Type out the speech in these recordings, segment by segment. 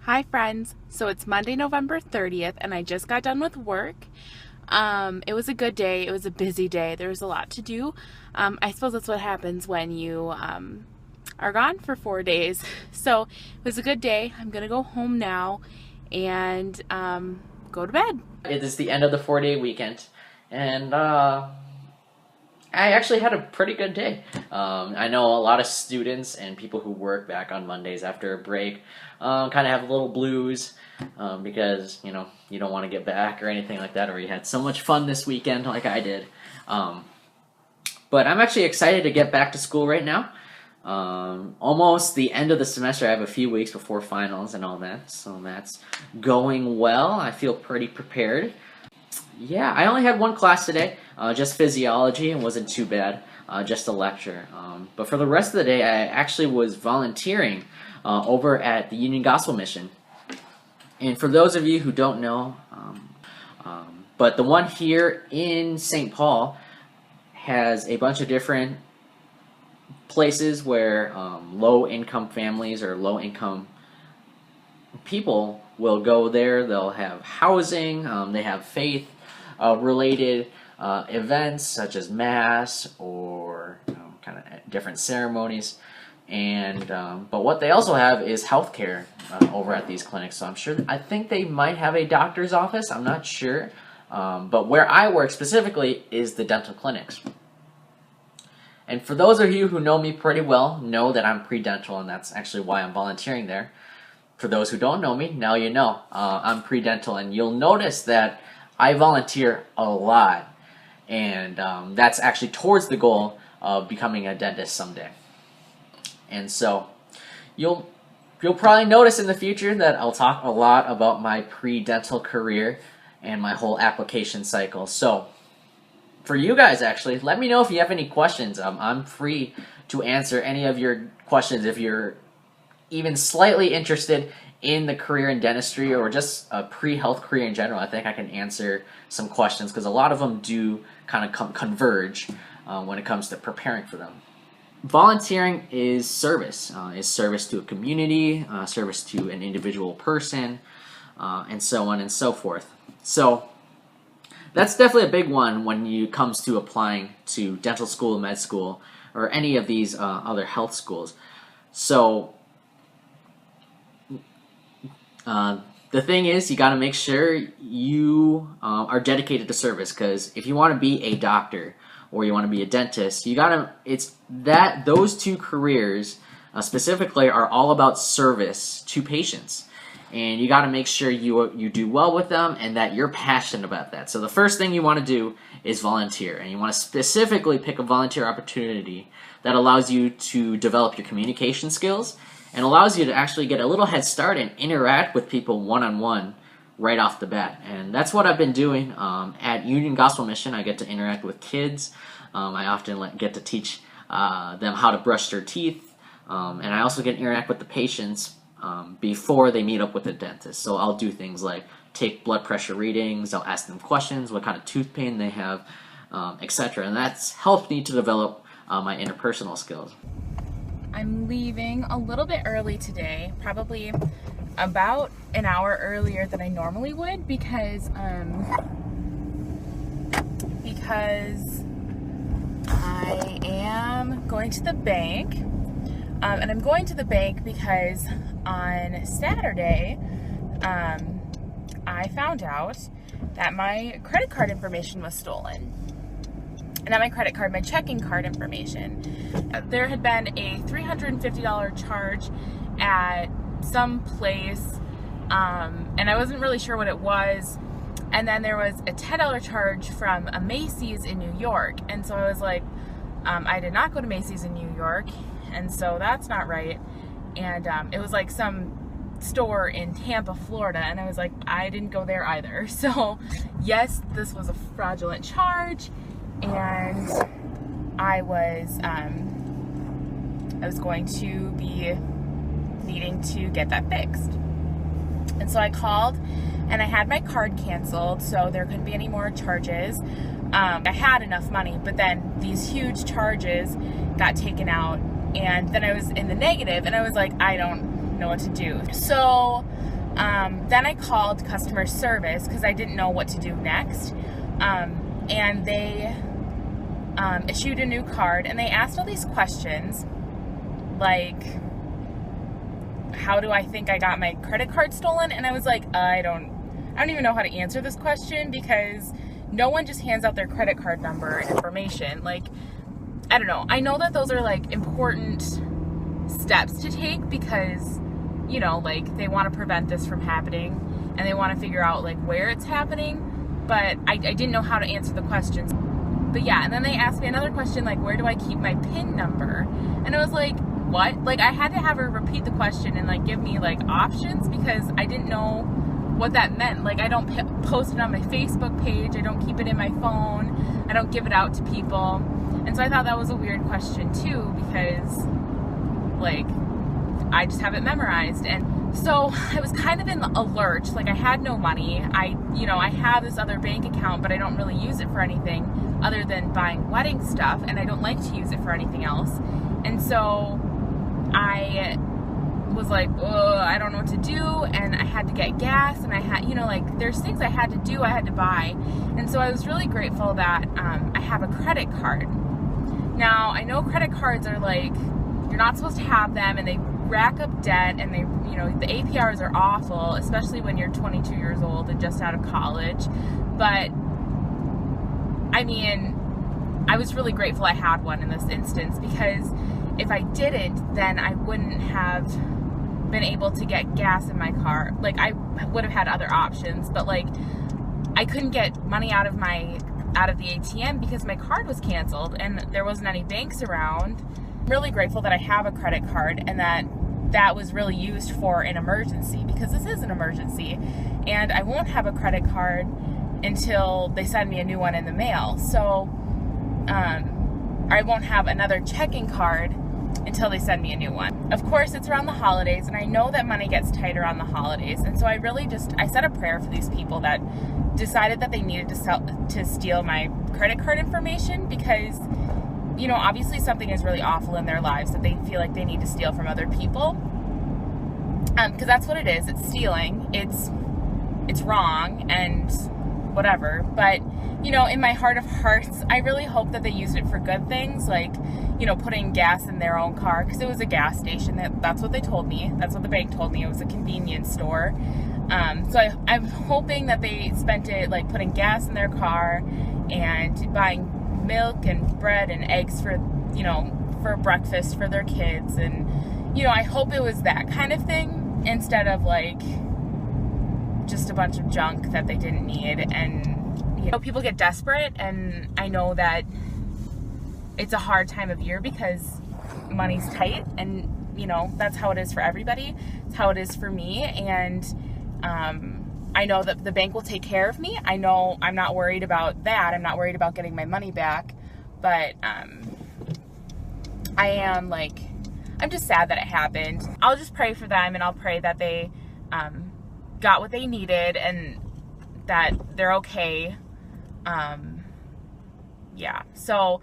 Hi friends. So it's Monday, November 30th, and I just got done with work. It was a good day. It was a busy day. There was a lot to do. I suppose that's what happens when you are gone for 4 days. So it was a good day. I'm gonna go home now and go to bed. It is the end of the 4-day weekend, and I actually had a pretty good day. I know a lot of students and people who work back on Mondays after a break kind of have a little blues because you don't want to get back or anything like that, or you had so much fun this weekend like I did. But I'm actually excited to get back to school right now. Almost the end of the semester. I have a few weeks before finals and all that, so that's going well. I feel pretty prepared. Yeah, I only had one class today, just physiology, and wasn't too bad, just a lecture. But for the rest of the day, I actually was volunteering over at the Union Gospel Mission. And for those of you who don't know, but the one here in St. Paul has a bunch of different places where low-income families or low-income people will go there. They'll have housing, they have faith related events such as mass or kind of different ceremonies, and but what they also have is healthcare over at these clinics. So I think they might have a doctor's office. I'm not sure, but where I work specifically is the dental clinics. And for those of you who know me pretty well, know that I'm pre-dental, and that's actually why I'm volunteering there. For those who don't know me, now you know. I'm pre-dental, and you'll notice that I volunteer a lot, and that's actually towards the goal of becoming a dentist someday. And so you'll probably notice in the future that I'll talk a lot about my pre-dental career and my whole application cycle. So for you guys, actually, let me know if you have any questions. I'm free to answer any of your questions if you're even slightly interested in the career in dentistry or just a pre-health career in general. I think I can answer some questions because a lot of them do kind of converge when it comes to preparing for them. Volunteering is service to a community, service to an individual person, and so on and so forth. So that's definitely a big one when it comes to applying to dental school, med school, or any of these other health schools. So the thing is, you got to make sure you are dedicated to service, because if you want to be a doctor or you want to be a dentist, those two careers specifically are all about service to patients. And you got to make sure you do well with them and that you're passionate about that. So the first thing you want to do is volunteer. And you want to specifically pick a volunteer opportunity that allows you to develop your communication skills and allows you to actually get a little head start and interact with people one-on-one right off the bat. And that's what I've been doing at Union Gospel Mission. I get to interact with kids. I often get to teach them how to brush their teeth. And I also get to interact with the patients before they meet up with the dentist. So I'll do things like take blood pressure readings, I'll ask them questions, what kind of tooth pain they have, etc. And that's helped me to develop my interpersonal skills. I'm leaving a little bit early today, probably about an hour earlier than I normally would because I am going to the bank. And I'm going to the bank because on Saturday, I found out that my credit card information was stolen. Not my credit card, my checking card information. There had been a $350 charge at some place, and I wasn't really sure what it was. And then there was a $10 charge from a Macy's in New York. And so I was like, I did not go to Macy's in New York, and so that's not right. And it was like some store in Tampa, Florida, and I was like, I didn't go there either. So yes, this was a fraudulent charge, and I was going to be needing to get that fixed. And so I called and I had my card canceled, so there couldn't be any more charges. I had enough money, but then these huge charges got taken out, and then I was in the negative, and I was like, I don't know what to do. So then I called customer service because I didn't know what to do next. And they issued a new card, and they asked all these questions like, how do I think I got my credit card stolen? And I was like, I don't even know how to answer this question, because no one just hands out their credit card number information. Like, I don't know. I know that those are like important steps to take because, you know, like they want to prevent this from happening and they want to figure out like where it's happening. But I didn't know how to answer the questions. But yeah, and then they asked me another question like, where do I keep my PIN number? And I was like, what? Like, I had to have her repeat the question and like give me like options because I didn't know what that meant. Like, I don't post it on my Facebook page. I don't keep it in my phone. I don't give it out to people. And so I thought that was a weird question too, because like I just have it memorized. And so I was kind of in a lurch. Like, I had no money. I have this other bank account, but I don't really use it for anything other than buying wedding stuff, and I don't like to use it for anything else. And so I was like, oh, I don't know what to do, and I had to get gas, and I had, like, there's things I had to do, I had to buy. And so I was really grateful that I have a credit card. Now, I know credit cards are like, you're not supposed to have them, and they rack up debt, and they, the APRs are awful, especially when you're 22 years old and just out of college. But I mean, I was really grateful I had one in this instance, because if I didn't, then I wouldn't have been able to get gas in my car. Like, I would have had other options, but like I couldn't get money out of the ATM because my card was canceled and there wasn't any banks around. I'm really grateful that I have a credit card and that was really used for an emergency, because this is an emergency, and I won't have a credit card until they send me a new one in the mail. So I won't have another checking card until they send me a new one. Of course, it's around the holidays, and I know that money gets tighter on the holidays, and so I said a prayer for these people that decided that they needed to steal my credit card information, because obviously something is really awful in their lives that they feel like they need to steal from other people, because that's what it is. It's stealing. It's wrong and whatever, but in my heart of hearts, I really hope that they used it for good things, like putting gas in their own car, because it was a gas station. That's what they told me. That's what the bank told me. It was a convenience store. So I'm hoping that they spent it like putting gas in their car and buying milk and bread and eggs for breakfast for their kids, and I hope it was that kind of thing instead of like just a bunch of junk that they didn't need. And people get desperate, and I know that it's a hard time of year because money's tight, and that's how it is for everybody. It's how it is for me, and I know that the bank will take care of me. I know I'm not worried about that. I'm not worried about getting my money back, but I'm just sad that it happened. I'll just pray for them, and I'll pray that they got what they needed and that they're okay. Yeah, so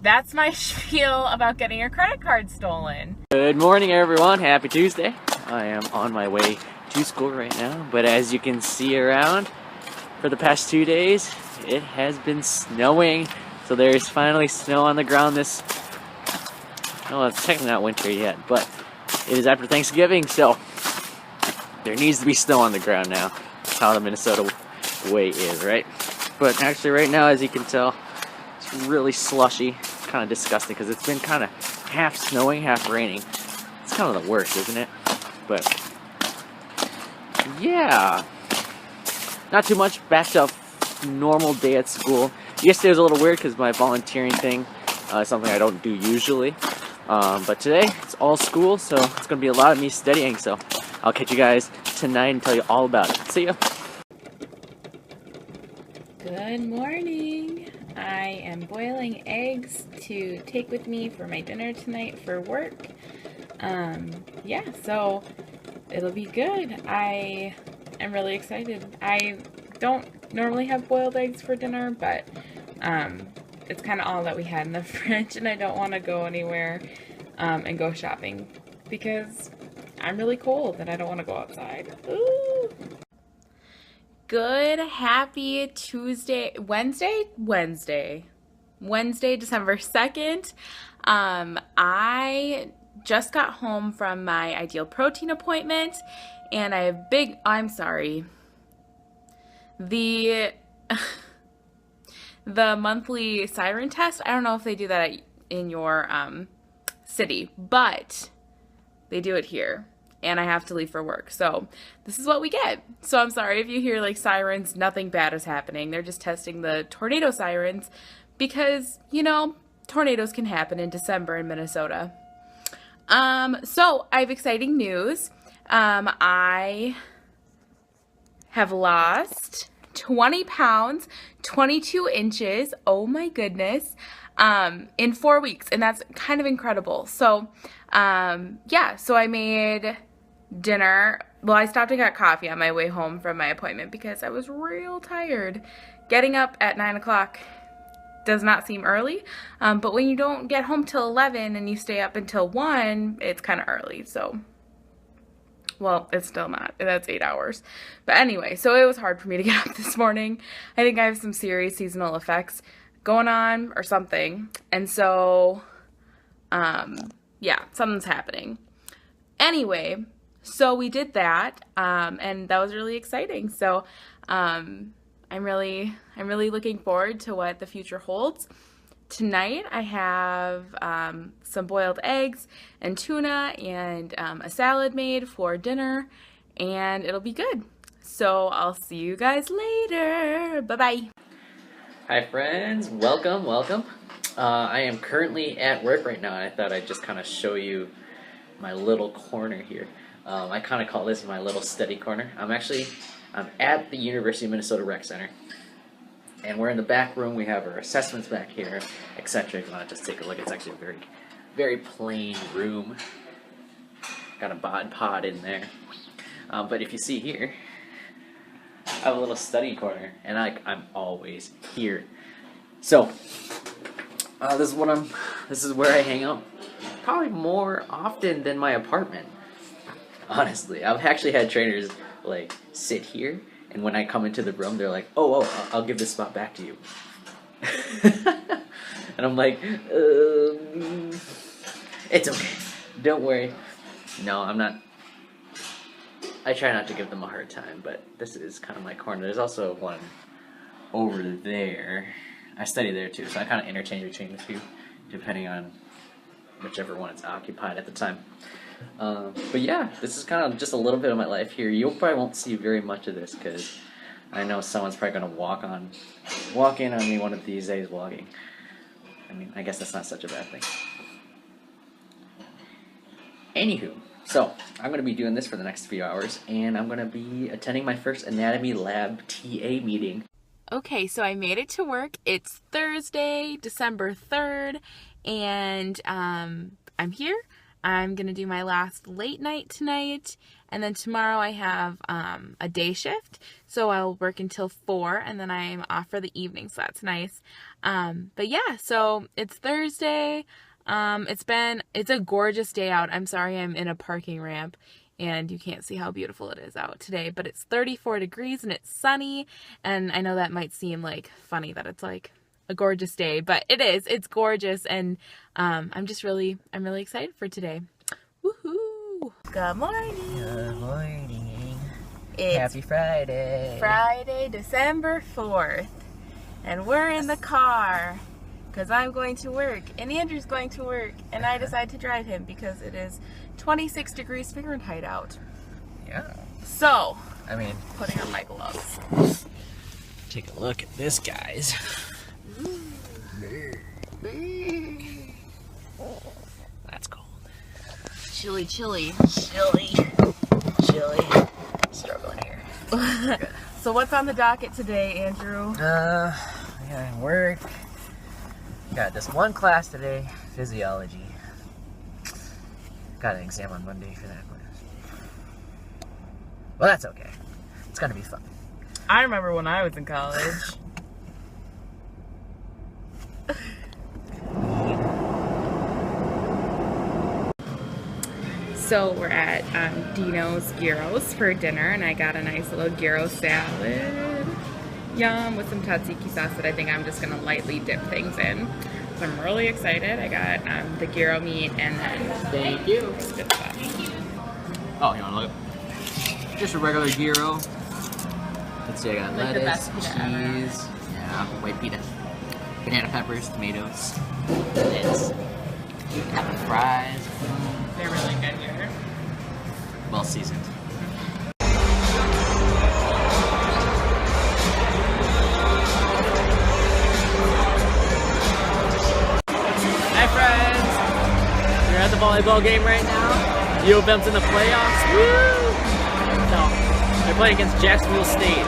that's my spiel about getting your credit card stolen. Good morning, everyone. Happy Tuesday. I am on my way to school right now, but as you can see around, for the past 2 days, it has been snowing. So there's finally snow on the ground it's technically not winter yet, but it is after Thanksgiving, so there needs to be snow on the ground now. That's how the Minnesota way is, right? But actually right now, as you can tell, it's really slushy, kind of disgusting, because it's been kind of half snowing, half raining. It's kind of the worst, isn't it? But yeah, not too much. Back to a normal day at school. Yesterday was a little weird because my volunteering thing is something I don't do usually. But today it's all school, so it's going to be a lot of me studying. So I'll catch you guys tonight and tell you all about it. See ya. Good morning. I am boiling eggs to take with me for my dinner tonight for work. Yeah, so it'll be good. I am really excited. I don't normally have boiled eggs for dinner, but it's kind of all that we had in the fridge, and I don't want to go anywhere and go shopping because I'm really cold and I don't want to go outside. Ooh. Good, happy Wednesday, December 2nd. I just got home from my Ideal Protein appointment, and I have the monthly siren test. I don't know if they do that in your city, but they do it here, and I have to leave for work. So this is what we get. So I'm sorry if you hear like sirens. Nothing bad is happening. They're just testing the tornado sirens because, you know, tornadoes can happen in December in Minnesota. So I have exciting news. I have lost 20 pounds, 22 inches. Oh my goodness. In 4 weeks. And that's kind of incredible. So, yeah, so I made dinner. Well, I stopped and got coffee on my way home from my appointment because I was real tired. Getting up at 9 o'clock does not seem early, but when you don't get home till 11 and you stay up until 1, it's kind of early. So, well, it's still not. That's 8 hours. But anyway, so it was hard for me to get up this morning. I think I have some serious seasonal effects going on or something. And so, yeah, something's happening. Anyway, so we did that, and that was really exciting. So, I'm really looking forward to what the future holds. Tonight I have some boiled eggs and tuna and a salad made for dinner, and it'll be good. So I'll see you guys later. Bye-bye. Hi friends, welcome. I am currently at work right now, and I thought I'd just kind of show you my little corner here. I kind of call this my little study corner. I'm at the University of Minnesota Rec Center, and we're in the back room. We have our assessments back here, etc. If you want to just take a look, it's actually a very, very plain room. Got a bod pod in there, but if you see here, I have a little study corner, and I'm always here. So this is where I hang out, probably more often than my apartment. Honestly, I've actually had trainers like sit here, and when I come into the room, they're like, "Oh, I'll give this spot back to you," and I'm like, "It's okay, don't worry." No, I'm not. I try not to give them a hard time, but this is kind of my corner. There's also one over there. I study there too, so I kind of interchange between the two, depending on whichever one is occupied at the time. But yeah, this is kind of just a little bit of my life here. You probably won't see very much of this because I know someone's probably going to walk in on me one of these days vlogging. I mean, I guess that's not such a bad thing. Anywho. So, I'm going to be doing this for the next few hours, and I'm going to be attending my first anatomy lab TA meeting. Okay, so I made it to work. It's Thursday, December 3rd, and I'm here. I'm going to do my last late night tonight, and then tomorrow I have a day shift, so I'll work until 4, and then I'm off for the evening, so that's nice. But yeah, so it's Thursday. It's a gorgeous day out. I'm sorry I'm in a parking ramp and you can't see how beautiful it is out today, but it's 34 degrees and it's sunny, and I know that might seem like funny that it's like a gorgeous day, but it is. It's gorgeous, and I'm really excited for today. Woohoo! Good morning. Good morning. It's Happy Friday. Friday, December 4th, and we're in the car. Because I'm going to work, and Andrew's going to work, and I decide to drive him because it is 26 degrees Fahrenheit out. Yeah. So, I mean, putting on my gloves. take a look at this, guys. That's cold. Chilly. Struggling here. So what's on the docket today, Andrew? Yeah, work. Got this one class today, physiology. Got an exam on Monday for that class. Well, that's okay. It's gonna be fun. I remember when I was in college. So we're at Dino's Gyros for dinner, and I got a nice little gyro salad. Yum, with some tzatziki sauce that I think I'm just gonna lightly dip things in. So I'm really excited. I got the gyro meat and then Thank you. good stuff. Oh, you want to look? Just a regular gyro. Let's see, I got Like the lettuce, best pita ever. cheese, yeah, white pita, banana peppers, tomatoes, lettuce, got the fries, They're really good here. well seasoned. Hi friends! We're at the volleyball game right now. U of M's in the playoffs. Woo! No, they're playing against Jacksonville State.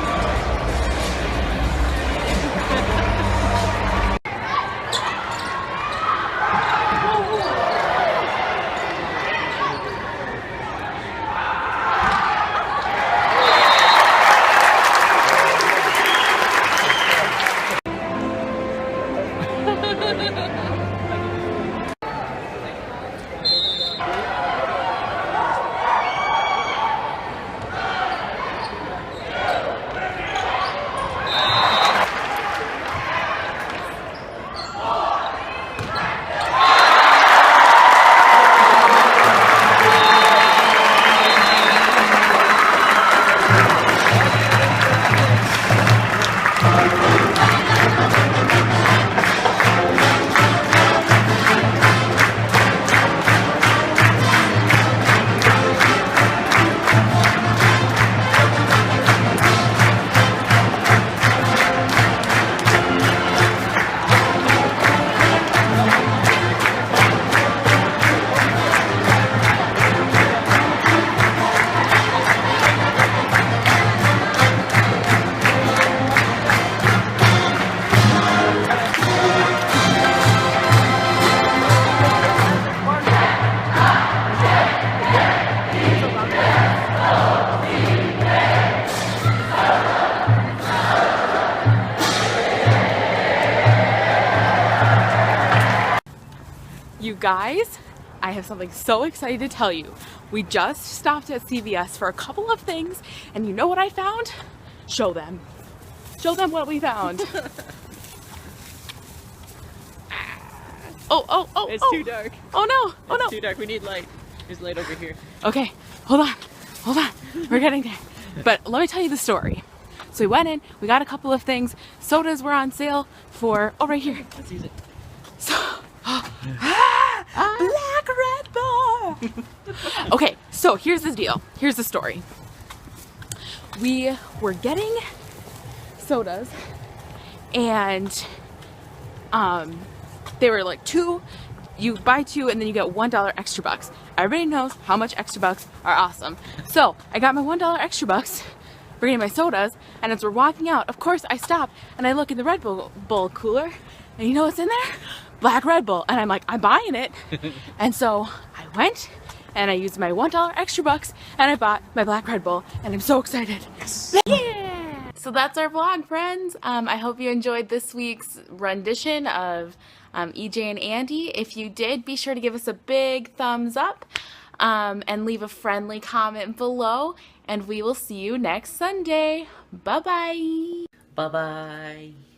You guys, I have something so exciting to tell you. We just stopped at CVS for a couple of things, and you know what I found? Show them. Show them what we found. Oh. It's too dark. Oh no, oh no. Too dark. We need light. There's light over here. Okay, hold on. We're getting there. But let me tell you the story. So we went in, we got a couple of things. Sodas were on sale for, oh, right here. Let's use it. So, Black Red Bull. Okay, so here's the deal. Here's the story. We were getting sodas, and they were like you buy two and then you get $1 extra bucks. Everybody knows how much extra bucks are awesome. So I got my $1 extra bucks for getting my sodas, and as we're walking out, of course I stop and I look in the Red Bull cooler, and you know what's in there? Black Red Bull. And I'm like, I'm buying it. And so I went and I used my $1 extra bucks and I bought my Black Red Bull, and I'm so excited. Yes. Yeah. So that's our vlog, friends. I hope you enjoyed this week's rendition of EJ and Andy. If you did, be sure to give us a big thumbs up and leave a friendly comment below, and we will see you next Sunday. Bye-bye. Bye-bye.